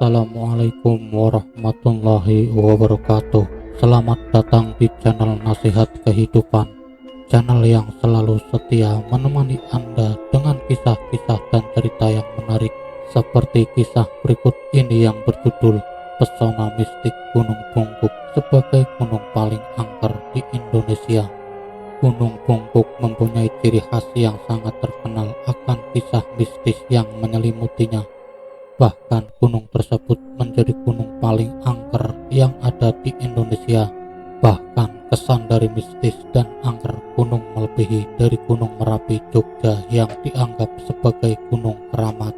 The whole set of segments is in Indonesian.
Assalamualaikum warahmatullahi wabarakatuh. Selamat datang di channel Nasihat Kehidupan, channel yang selalu setia menemani Anda dengan kisah-kisah dan cerita yang menarik, seperti kisah berikut ini yang berjudul Pesona Mistik Gunung Bungkuk sebagai gunung paling angker di Indonesia. Gunung Bungkuk mempunyai ciri khas yang sangat terkenal akan kisah mistis yang menyelimutinya. Bahkan gunung tersebut menjadi gunung paling angker yang ada di Indonesia. Bahkan kesan dari mistis dan angker gunung melebihi dari Gunung Merapi Jogja yang dianggap sebagai gunung keramat.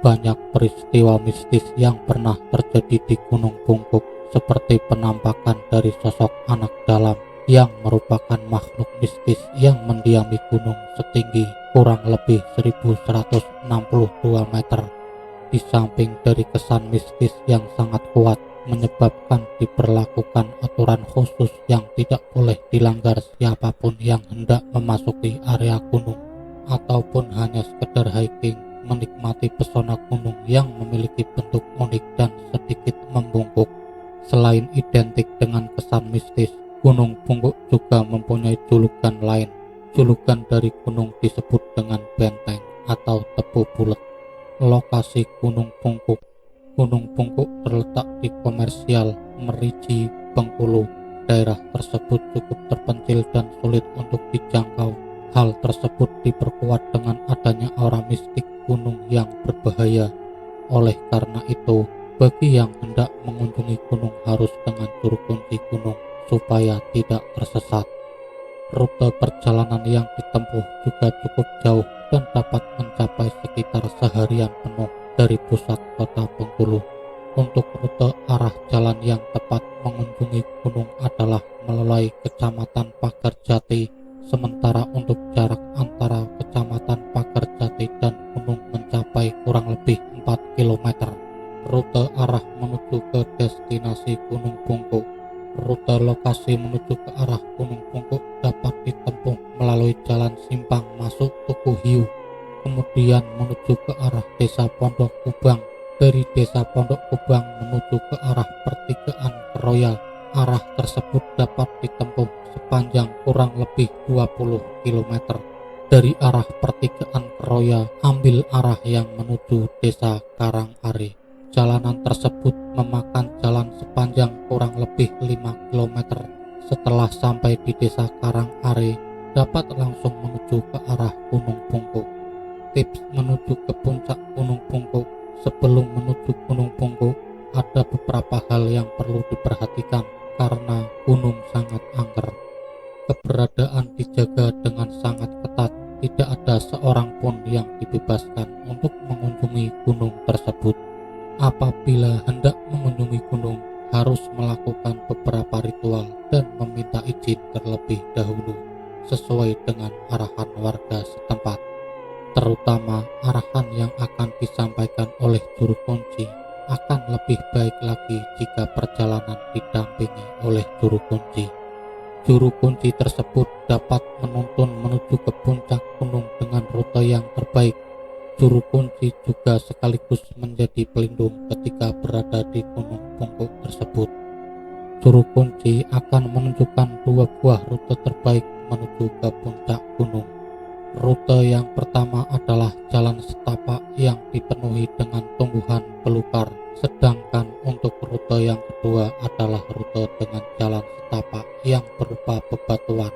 Banyak peristiwa mistis yang pernah terjadi di Gunung Bungkuk, seperti penampakan dari sosok anak dalam yang merupakan makhluk mistis yang mendiami gunung setinggi kurang lebih 1162 meter. Di samping dari kesan mistis yang sangat kuat menyebabkan diberlakukan aturan khusus yang tidak boleh dilanggar siapapun yang hendak memasuki area gunung ataupun hanya sekedar hiking menikmati pesona gunung yang memiliki bentuk unik dan sedikit membungkuk. Selain identik dengan kesan mistis, Gunung Bungkuk juga mempunyai julukan lain. Julukan dari gunung disebut dengan benteng atau tepu bulat. Lokasi Gunung Bungkuk. Gunung Bungkuk terletak di Komersial, Meriji, Bengkulu. Daerah tersebut cukup terpencil dan sulit untuk dijangkau. Hal tersebut diperkuat dengan adanya aura mistik gunung yang berbahaya. Oleh karena itu, bagi yang hendak mengunjungi gunung harus dengan juru kunci gunung supaya tidak tersesat. Rute perjalanan yang ditempuh juga cukup jauh dan dapat mencapai sekitar seharian penuh dari pusat kota Bengkulu. Untuk rute arah jalan yang tepat mengunjungi gunung adalah melalui Kecamatan Pagerjati, sementara untuk jarak antara Kecamatan Pagerjati dan gunung mencapai kurang lebih 4 km. Rute arah menuju ke destinasi Gunung Bungkuk. Rute lokasi menuju ke arah Gunung Bungkuk dapat ditempuh melalui jalan simpang masuk Tugu Hiu, kemudian menuju ke arah Desa Pondok Kubang. Dari Desa Pondok Kubang menuju ke arah Pertigaan Keroya. Arah tersebut dapat ditempuh sepanjang kurang lebih 20 km. Dari arah Pertigaan Keroya, ambil arah yang menuju Desa Karangare. Jalanan tersebut memakan jalan sepanjang kurang lebih 5 km. Setelah sampai di Desa Karangare, dapat langsung menuju ke arah Gunung Bungkuk. Tips menuju ke puncak Gunung Bungkuk. Sebelum menuju Gunung Bungkuk, ada beberapa hal yang perlu diperhatikan karena gunung sangat angker. Keberadaan dijaga dengan sangat ketat. Tidak ada seorang pun yang dibebaskan untuk mengunjungi gunung tersebut. Apabila hendak mengunjungi gunung, harus melakukan beberapa ritual dan meminta izin terlebih dahulu sesuai dengan arahan warga setempat, terutama arahan yang akan disampaikan oleh juru kunci. Akan lebih baik lagi jika perjalanan didampingi oleh juru kunci. Juru kunci tersebut dapat menuntun menuju ke puncak gunung dengan rute yang terbaik. Juru kunci juga sekaligus menjadi pelindung ketika berada di Gunung Bungkuk tersebut. Juru kunci akan menunjukkan 2 buah rute terbaik menuju ke puncak gunung. Rute yang pertama adalah jalan setapak yang dipenuhi dengan tumbuhan belukar, sedangkan untuk rute yang kedua adalah rute dengan jalan setapak yang berupa bebatuan.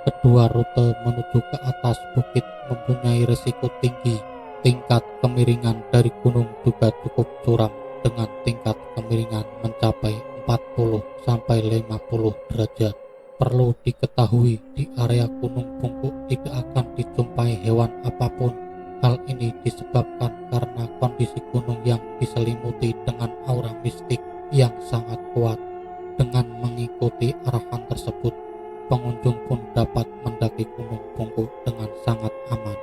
Kedua rute menuju ke atas bukit mempunyai risiko tinggi. Tingkat kemiringan dari gunung juga cukup curam dengan tingkat kemiringan mencapai 40-50 derajat. Perlu diketahui di area Gunung Bungkuk tidak akan dijumpai hewan apapun. Hal ini disebabkan karena kondisi gunung yang diselimuti dengan aura mistik yang sangat kuat. Dengan mengikuti arahan tersebut, pengunjung pun dapat mendaki Gunung Bungkuk dengan sangat aman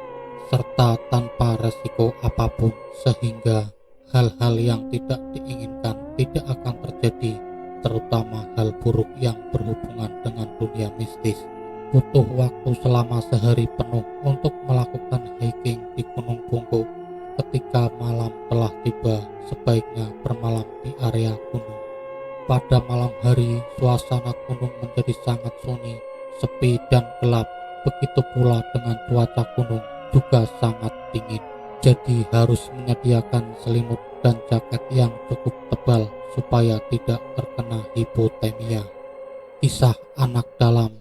serta tanpa resiko apapun, sehingga hal-hal yang tidak diinginkan tidak akan terjadi, terutama hal buruk yang berhubungan dengan dunia mistis. Butuh waktu selama sehari penuh untuk melakukan hiking di Gunung Bungkuk. ketika malam telah tiba, sebaiknya bermalam di area gunung. Pada malam hari, suasana gunung menjadi sangat sunyi, sepi dan gelap. Begitu pula dengan cuaca gunung juga sangat dingin. Jadi harus menyediakan selimut dan jaket yang cukup tebal supaya tidak terkena hipotermia. Kisah anak dalam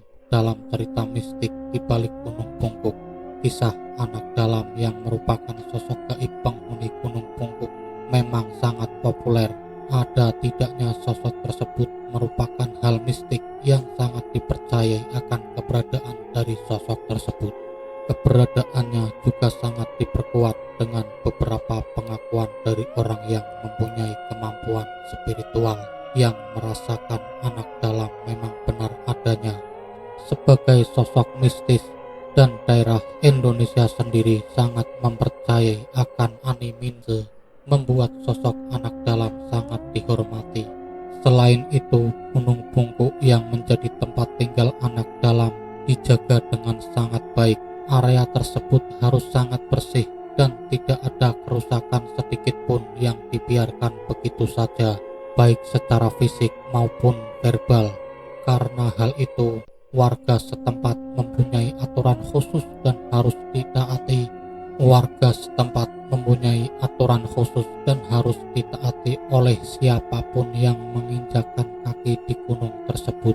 cerita mistik di balik Gunung Pungkuk. Kisah anak dalam yang merupakan sosok gaib penghuni Gunung Pungkuk memang sangat populer. Ada tidaknya sosok tersebut merupakan hal mistik yang sangat dipercayai akan keberadaan dari sosok tersebut. Keberadaannya juga sangat diperkuat dengan beberapa pengakuan dari orang yang mempunyai kemampuan spiritual yang merasakan anak dalam memang benar adanya. Sebagai sosok mistis dan daerah Indonesia sendiri sangat mempercayai akan animisme, membuat sosok anak dalam sangat dihormati. Selain itu, Gunung Pungkuk yang menjadi tempat tinggal anak dalam dijaga dengan sangat baik. Area tersebut harus sangat bersih dan tidak ada kerusakan sedikit pun yang dibiarkan begitu saja, baik secara fisik maupun verbal. Karena hal itu, warga setempat mempunyai aturan khusus dan harus ditaati. Warga setempat mempunyai aturan khusus dan harus ditaati oleh siapapun yang menginjakkan kaki di gunung tersebut.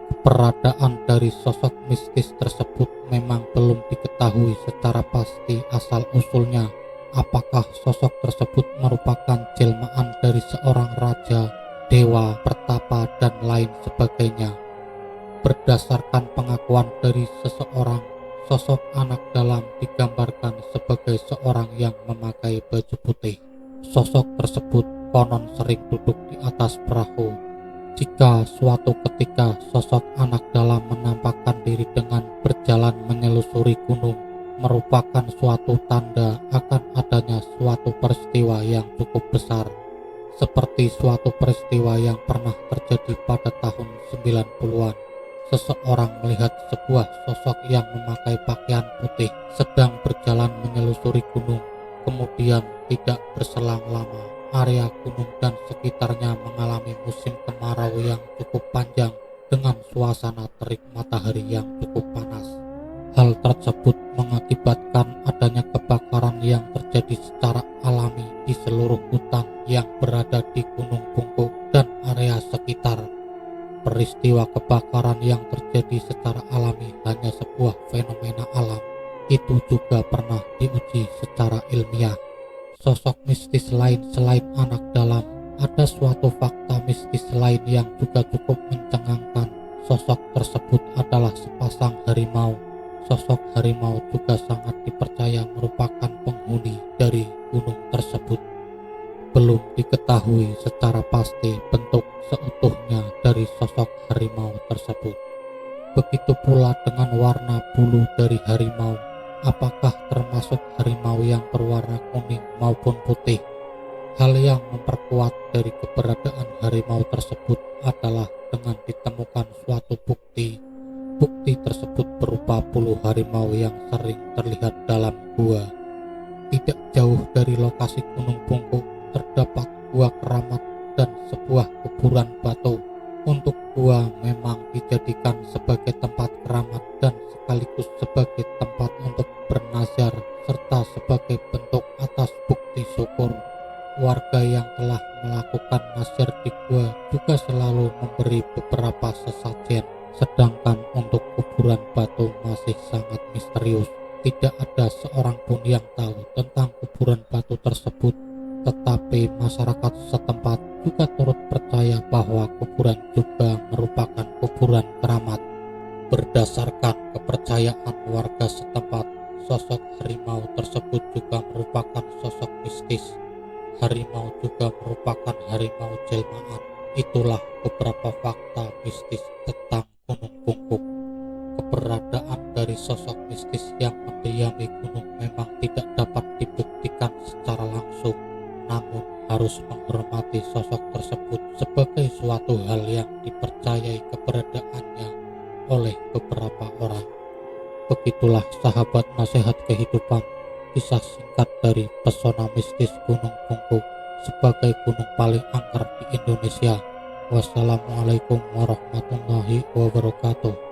Keberadaan dari sosok mistis tersebut memang belum diketahui secara pasti asal-usulnya. Apakah sosok tersebut merupakan jelmaan dari seorang raja, dewa, pertapa, dan lain sebagainya? Berdasarkan pengakuan dari seseorang, sosok anak dalam digambarkan sebagai seorang yang memakai baju putih. Sosok tersebut konon sering duduk di atas perahu. Jika suatu ketika sosok anak dalam menampakkan diri dengan berjalan menyelusuri gunung, merupakan suatu tanda akan adanya suatu peristiwa yang cukup besar. Seperti suatu peristiwa yang pernah terjadi pada tahun 90-an. Seseorang melihat sebuah sosok yang memakai pakaian putih sedang berjalan menyelusuri gunung. Kemudian tidak berselang lama, area gunung dan sekitarnya mengalami musim kemarau yang cukup panjang dengan suasana terik matahari yang cukup panas. Hal tersebut mengakibatkan adanya kebakaran yang terjadi secara alami di seluruh hutan yang berada di Gunung Pungkuk dan area sekitar. Peristiwa kebakaran yang terjadi secara alami hanya sebuah fenomena alam. Itu juga pernah diuji secara ilmiah. Sosok mistis lain selain anak dalam, ada suatu fakta mistis lain yang juga cukup mencengangkan. Sosok tersebut adalah sepasang harimau. Sosok harimau juga sangat dipercaya merupakan penghuni dari gunung tersebut. Belum diketahui secara pasti bentuk seutuhnya dari sosok harimau tersebut. Begitu pula dengan warna bulu dari harimau. Apakah termasuk harimau yang berwarna kuning maupun putih? Hal yang memperkuat dari keberadaan harimau tersebut adalah dengan ditemukan suatu bukti. Bukti tersebut berupa bulu harimau yang sering terlihat dalam gua. Tidak jauh dari lokasi Gunung Pungkuk terdapat gua keramat dan sebuah kuburan batu. Untuk gua memang dijadikan sebagai tempat keramat dan sekaligus sebagai tempat untuk bernazar serta sebagai bentuk atas bukti syukur. Warga yang telah melakukan nazar di gua juga selalu memberi beberapa sesajen, sedangkan untuk kuburan batu masih sangat misterius. Tidak ada seorang pun yang tahu tentang kuburan batu tersebut, tetapi masyarakat setempat juga turut percaya bahwa kuburan juga merupakan kuburan keramat. Berdasarkan kepercayaan warga setempat, sosok harimau tersebut juga merupakan sosok mistis. Harimau juga merupakan harimau jelmaan. Itulah beberapa fakta mistis tentang Gunung Pungkuk. Keberadaan dari sosok mistis yang mendiami gunung memang tidak dapat dibuktikan secara langsung, namun harus menghormati sosok tersebut sebagai suatu hal yang dipercayai keberadaannya oleh beberapa orang. Begitulah sahabat nasihat kehidupan, kisah singkat dari pesona mistis Gunung Pungku sebagai gunung paling angker di Indonesia. Wassalamualaikum warahmatullahi wabarakatuh.